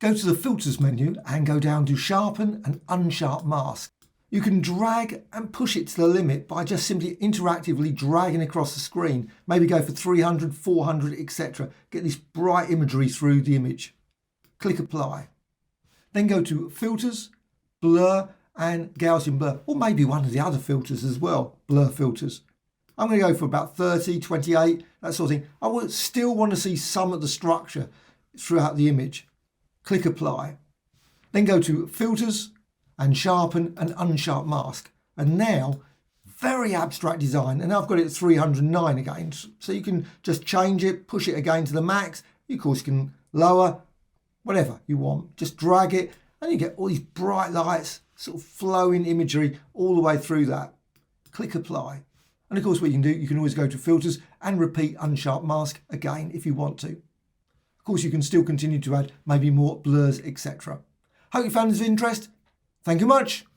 Go to the Filters menu and go down to Sharpen and Unsharp Mask. You can drag and push it to the limit by just simply interactively dragging across the screen. Maybe go for 300, 400, etc. Get this bright imagery through the image. Click Apply. Then go to Filters, Blur and Gaussian Blur, or maybe one of the other filters as well, blur filters. I'm going to go for about 30, 28, that sort of thing. I would still want to see some of the structure throughout the image. Click Apply. Then go to Filters and Sharpen and Unsharp Mask. And now, very abstract design. And I've got it at 309 again. So you can just change it, push it again to the max. You, of course, can lower, whatever you want. Just drag it and you get all these bright lights, sort of flowing imagery all the way through that. Click Apply. And of course, what you can do, you can always go to Filters and repeat Unsharp Mask again if you want to. Of course, you can still continue to add maybe more blurs, etc. Hope you found this of interest. Thank you much.